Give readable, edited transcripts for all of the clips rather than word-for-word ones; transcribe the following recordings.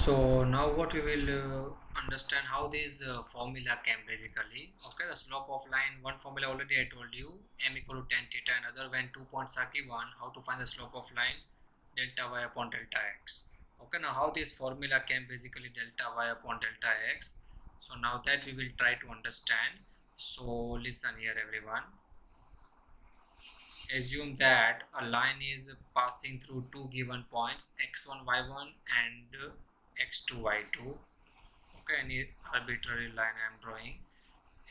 So now what we will understand how this formula came basically. Okay, the slope of line, one formula already I told you, m equal to tan theta, another when 2 points are given, how to find the slope of line, delta y upon delta x. Okay, now how this formula came basically delta y upon delta x. So now that we will try to understand. So listen here everyone. Assume that a line is passing through two given points x1 y1 and x2 y2. Okay, any arbitrary line I am drawing.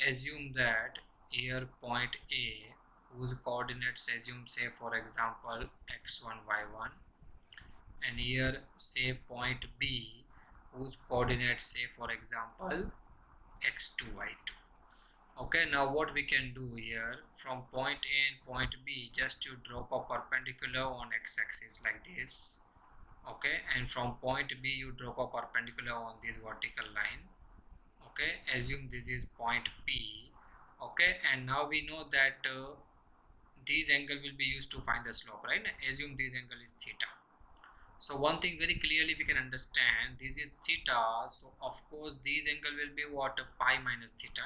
Assume that here point A, whose coordinates assume say for example x1 y1, and here say point B, whose coordinates say for example x2 y2. Okay, now what we can do here, from point A and point B, just you drop a perpendicular on x-axis like this. Okay, and from point B you drop a perpendicular on this vertical line. Okay, assume this is point P. Okay, and now we know that this angle will be used to find the slope, right? Assume this angle is theta. So one thing very clearly we can understand, this is theta, so of course this angle will be what, pi minus theta,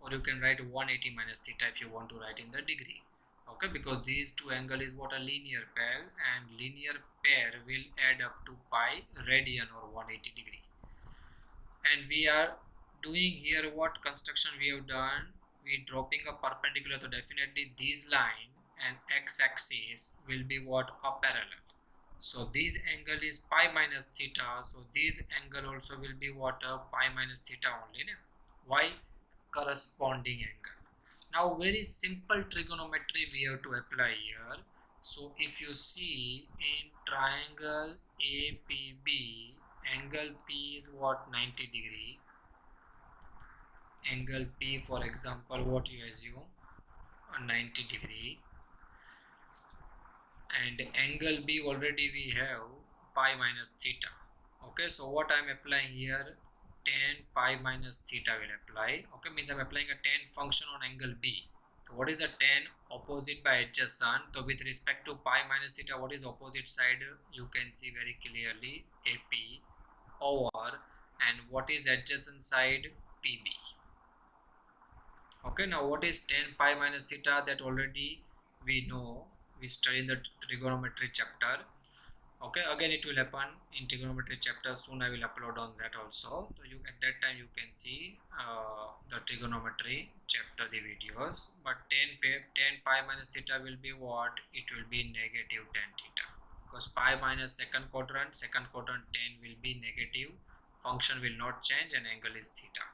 or you can write 180 minus theta if you want to write in the degree. Okay, because these two angle is what, a linear pair, and linear pair will add up to pi radian or 180 degree. And we are doing here what construction we have done, we dropping a perpendicular, so definitely this line and x-axis will be what, a parallel. So this angle is pi minus theta, so this angle also will be what, pi minus theta only. Why? Corresponding angle. Now very simple trigonometry we have to apply here. So if you see in triangle APB, angle P is what, 90 degree. Angle P for example, what you assume, 90 degree, and angle B already we have pi minus theta. Okay, so what I am applying here, tan pi minus theta will apply. Okay, means I am applying a tan function on angle B. So what is the tan? Opposite by adjacent. So with respect to pi minus theta, what is opposite side? You can see very clearly AP over, and what is adjacent side? PB. Okay, now what is tan pi minus theta? That already we know, we studied in the trigonometry chapter. Okay, again it will happen in trigonometry chapter, soon I will upload on that also. So you, at that time you can see the trigonometry chapter, the videos. But tan pi minus theta will be what, it will be negative tan theta, because pi minus second quadrant tan will be negative, function will not change, and angle is theta.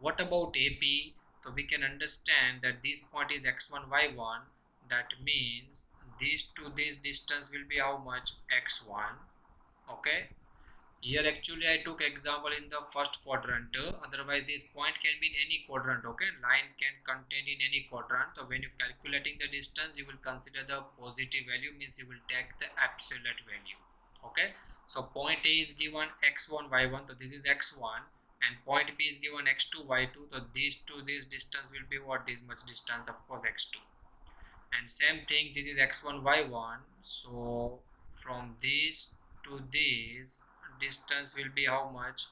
What about AP? So we can understand that this point is x1 y1, that means this distance will be how much, x1. Okay, here actually I took example in the first quadrant, otherwise this point can be in any quadrant. Okay, line can contain in any quadrant. So when you calculating the distance, you will consider the positive value, means you will take the absolute value. Okay, so point A is given x1 y1, so this is x1, and point B is given x2 y2, so this distance will be what, this much distance, of course x2. And same thing, this is x1 y1, so from this to this distance will be how much,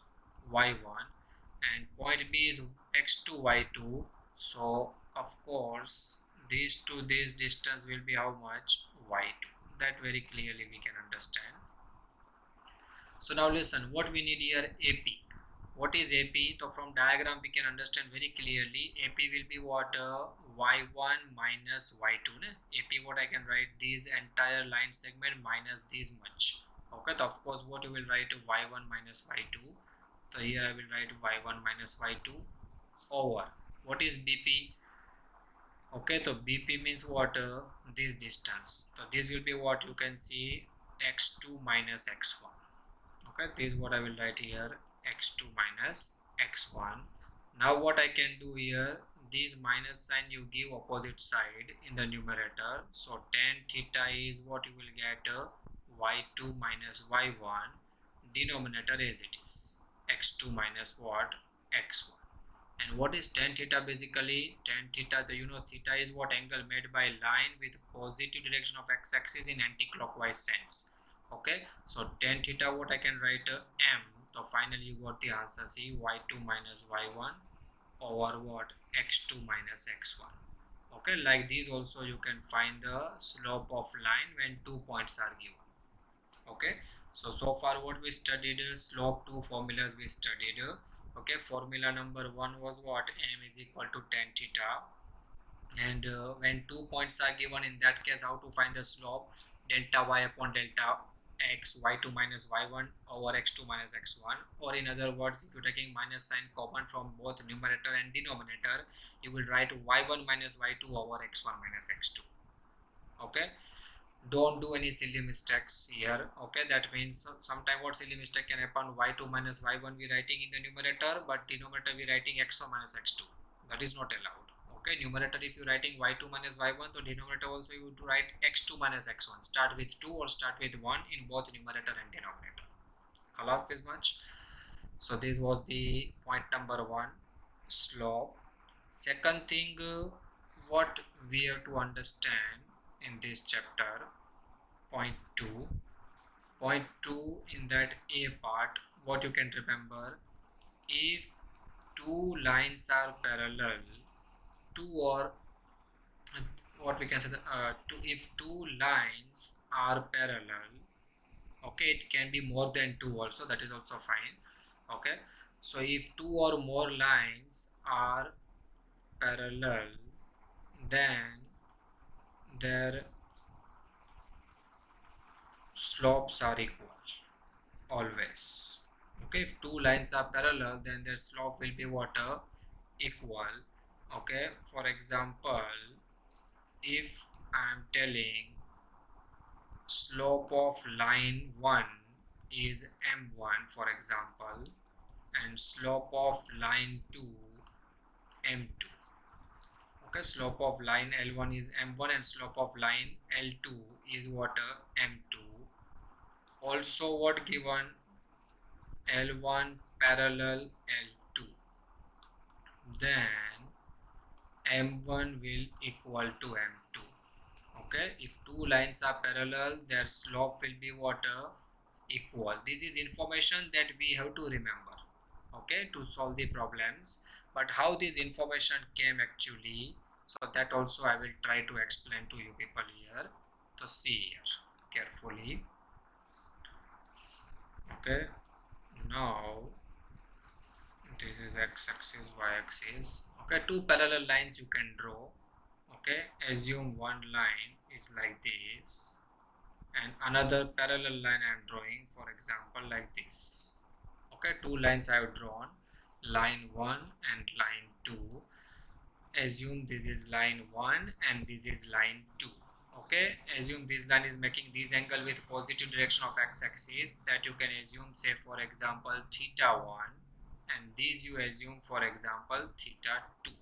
y1, and point B is x2 y2, so of course this to this distance will be how much, y2. That very clearly we can understand. So now listen, what we need here, AP. What is AP? So from diagram we can understand very clearly, AP will be what, y1 minus y2. AP, what I can write, this entire line segment minus this much. Okay, so of course what you will write, y1 minus y2. So here I will write y1 minus y2 over, what is BP? Okay, so BP means what, this distance. So this will be what, you can see, x2 minus x1. Okay, this is what I will write here, x2 minus x1. Now what I can do here, this minus sign you give opposite side in the numerator, so tan theta is what you will get, y2 minus y1, denominator as it is, x2 minus what, x1. And what is tan theta? Basically tan theta, you know, theta is what, angle made by line with positive direction of x-axis in anti-clockwise sense. Okay, so tan theta, what I can write, m So finally you got the answer C, y2 minus y1 over what, x2 minus x1. Okay, like these also you can find the slope of line when 2 points are given. Okay, so far what we studied, slope 2 formulas we studied. Okay, formula number 1 was what, m is equal to tan theta, and when 2 points are given, in that case how to find the slope, delta y upon delta x, y2 minus y1 over x2 minus x1, or in other words, if you're taking minus sign common from both numerator and denominator, you will write y1 minus y2 over x1 minus x2. Okay, don't do any silly mistakes here. Okay, that means sometime what silly mistake can happen, y2 minus y1 we writing in the numerator, but denominator we writing x1 minus x2. That is not allowed. Okay, numerator if you writing y2 minus y1, so denominator also you would write x2 minus x1. Start with 2 or start with 1 in both numerator and denominator. Khalas, this much. So this was the point number 1, slope. Second thing, what we have to understand in this chapter, point 2. Point 2, in that A part, what you can remember, if two lines are parallel, two or what we can say, if two lines are parallel, okay, it can be more than two also, that is also fine. Okay, so if two or more lines are parallel, then their slopes are equal always. Okay, if two lines are parallel, then their slope will be what, equal. Okay, for example, if I am telling slope of line 1 is m1 for example, and slope of line 2 m2. Okay, slope of line L1 is m1 and slope of line L2 is what, m2. Also what given, L1 parallel L2, then m1 will equal to m2. Okay, if two lines are parallel, their slope will be what, equal. This is information that we have to remember, okay, to solve the problems. But how this information came actually, so that also I will try to explain to you people here. So see here carefully. Okay, now this is x-axis, y-axis. Okay, two parallel lines you can draw. Okay, assume one line is like this and another parallel line I am drawing, for example like this. Okay, two lines I have drawn, line 1 and line 2. Assume this is line 1 and this is line 2. Okay, assume this line is making this angle with positive direction of x-axis, that you can assume, say for example theta 1, and this you assume for example theta 2.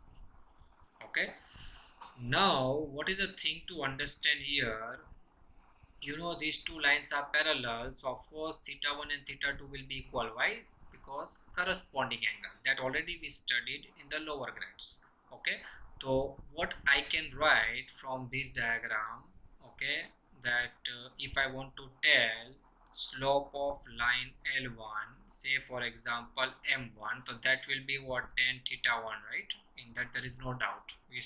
Okay, now what is the thing to understand here, you know these two lines are parallel, so of course theta 1 and theta 2 will be equal. Why? Because corresponding angle, that already we studied in the lower grades. Okay, so what I can write from this diagram, okay, that if I want to tell slope of line L1, say for example m1, so that will be what, tan theta 1, right? In that there is no doubt, we